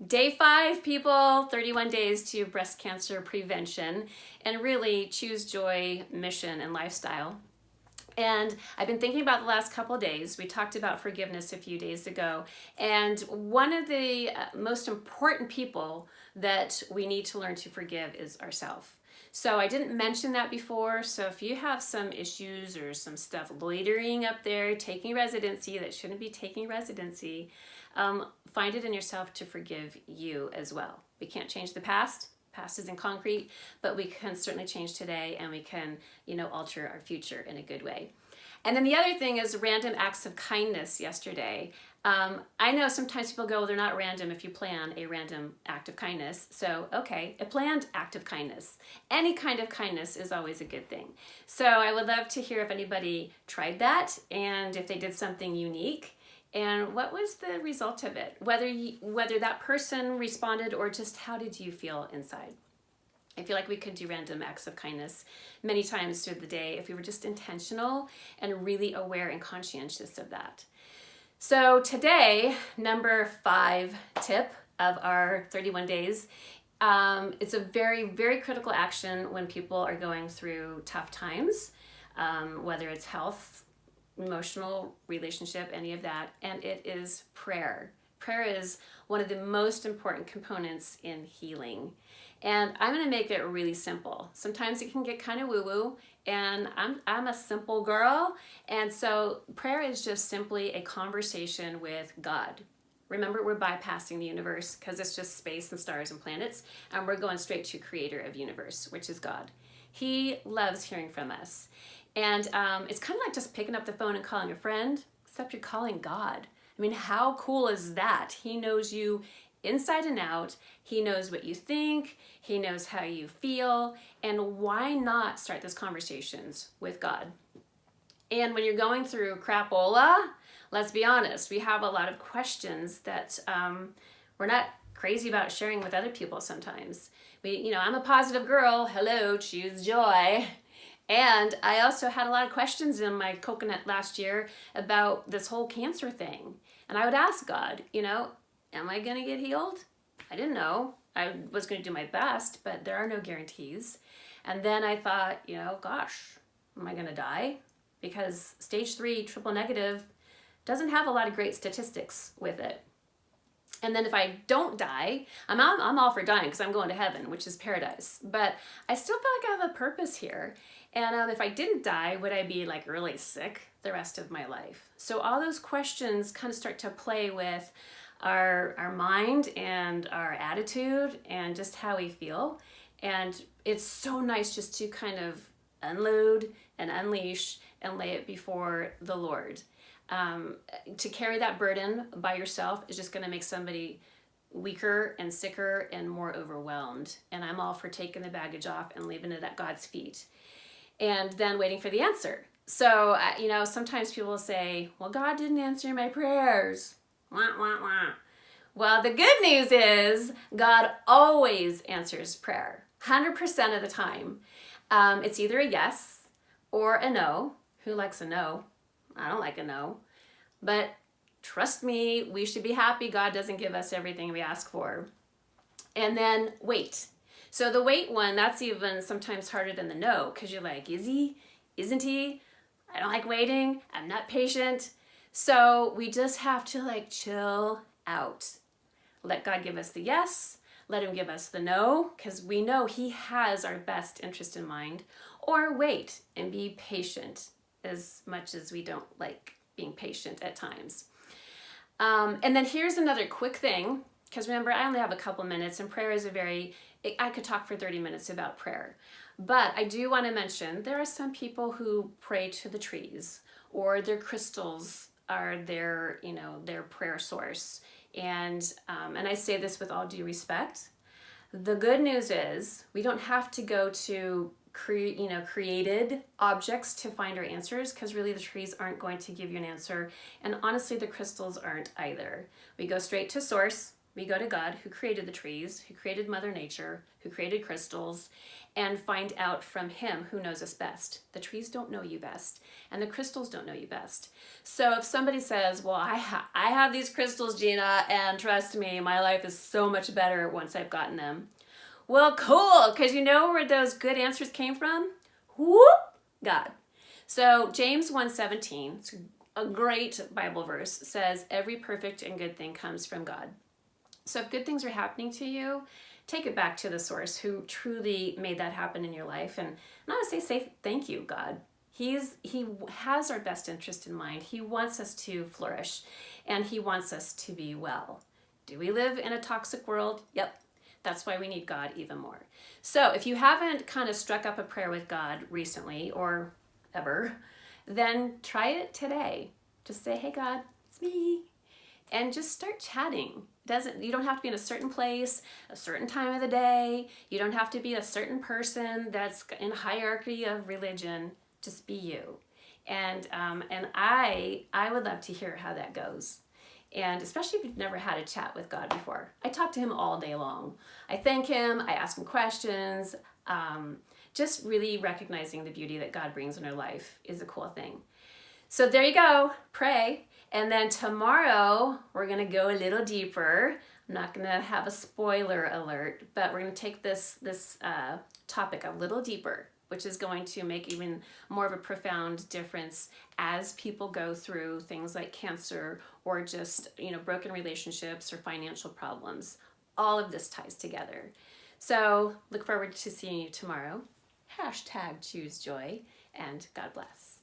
Day 5, people, 31 days to breast cancer prevention, and really choose joy, mission, and lifestyle. And I've been thinking about the last couple of days. We talked about forgiveness a few days ago. And one of the most important people that we need to learn to forgive is ourselves. So I didn't mention that before. So if you have some issues or some stuff loitering up there, taking residency that shouldn't be taking residency, find it in yourself to forgive you as well. We can't change the past. Past isn't concrete, but we can certainly change today, and we can, alter our future in a good way. And then the other thing is random acts of kindness yesterday. I know sometimes people go, well, they're not random if you plan a random act of kindness. So, okay, a planned act of kindness. Any kind of kindness is always a good thing. So I would love to hear if anybody tried that and if they did something unique. And what was the result of it? Whether that person responded or just how did you feel inside? I feel like we could do random acts of kindness many times through the day if we were just intentional and really aware and conscientious of that. So today, number 5 tip of our 31 days, it's a very, very critical action when people are going through tough times, whether it's health, emotional, relationship, any of that, and it is prayer. Prayer is one of the most important components in healing. And I'm going to make it really simple. Sometimes it can get kind of woo-woo, and I'm a simple girl, and so prayer is just simply a conversation with God. Remember, we're bypassing the universe because it's just space and stars and planets, and we're going straight to creator of universe, which is God. He loves hearing from us. And it's kind of like just picking up the phone and calling a friend, except you're calling God. I mean, how cool is that? He knows you inside and out. He knows what you think. He knows how you feel. And why not start those conversations with God? And when you're going through crapola, let's be honest, we have a lot of questions that we're not crazy about sharing with other people sometimes. I'm a positive girl. Hello, choose joy. And I also had a lot of questions in my coconut last year about this whole cancer thing. And I would ask God, am I going to get healed? I didn't know. I was going to do my best, but there are no guarantees. And then I thought, gosh, am I going to die? Because stage 3 triple negative doesn't have a lot of great statistics with it. And then if I don't die, I'm all for dying because I'm going to heaven, which is paradise. But I still feel like I have a purpose here. And if I didn't die, would I be like really sick the rest of my life? So all those questions kind of start to play with our mind and our attitude and just how we feel. And it's so nice just to kind of unload and unleash and lay it before the Lord. To carry that burden by yourself is just going to make somebody weaker and sicker and more overwhelmed. And I'm all for taking the baggage off and leaving it at God's feet and then waiting for the answer. So, sometimes people will say, well, God didn't answer my prayers. Wah, wah, wah. Well, the good news is God always answers prayer, 100% of the time. It's either a yes or a no. Who likes a no? I don't like a no. But trust me, we should be happy God doesn't give us everything we ask for. And then wait. So the wait one, that's even sometimes harder than the no, because you're like, is he? Isn't he? I don't like waiting. I'm not patient. So we just have to chill out. Let God give us the yes. Let him give us the no, because we know he has our best interest in mind. Or wait and be patient, as much as we don't like being patient at times. And then here's another quick thing, because remember, I only have a couple minutes, and prayer is I could talk for 30 minutes about prayer. But I do want to mention, there are some people who pray to the trees, or their crystals are their prayer source. And I say this with all due respect. The good news is we don't have to go to created objects to find our answers, because really the trees aren't going to give you an answer, and honestly the crystals aren't either. We go straight to source. We go to God, who created the trees, who created Mother Nature, who created crystals, and find out from him who knows us best. The trees don't know you best, and the crystals don't know you best. So if somebody says, well, I have these crystals, Gina, and trust me, my life is so much better once I've gotten them. Well, cool, because you know where those good answers came from? Whoop, God. So James 1:17, it's a great Bible verse, says, every perfect and good thing comes from God. So if good things are happening to you, take it back to the source who truly made that happen in your life. And not to say thank you, God. He has our best interest in mind. He wants us to flourish, and he wants us to be well. Do we live in a toxic world? Yep. That's why we need God even more. So if you haven't kind of struck up a prayer with God recently or ever, then try it today. Just say, hey God, it's me. And just start chatting. You don't have to be in a certain place, a certain time of the day. You don't have to be a certain person that's in hierarchy of religion. Just be you. And I would love to hear how that goes. And especially if you've never had a chat with God before. I talk to him all day long. I thank him, I ask him questions. Just really recognizing the beauty that God brings in our life is a cool thing. So there you go, pray. And then tomorrow, we're gonna go a little deeper. I'm not gonna have a spoiler alert, but we're gonna take this topic a little deeper, which is going to make even more of a profound difference as people go through things like cancer or just, broken relationships or financial problems. All of this ties together. So look forward to seeing you tomorrow. #ChooseJoy, and God bless.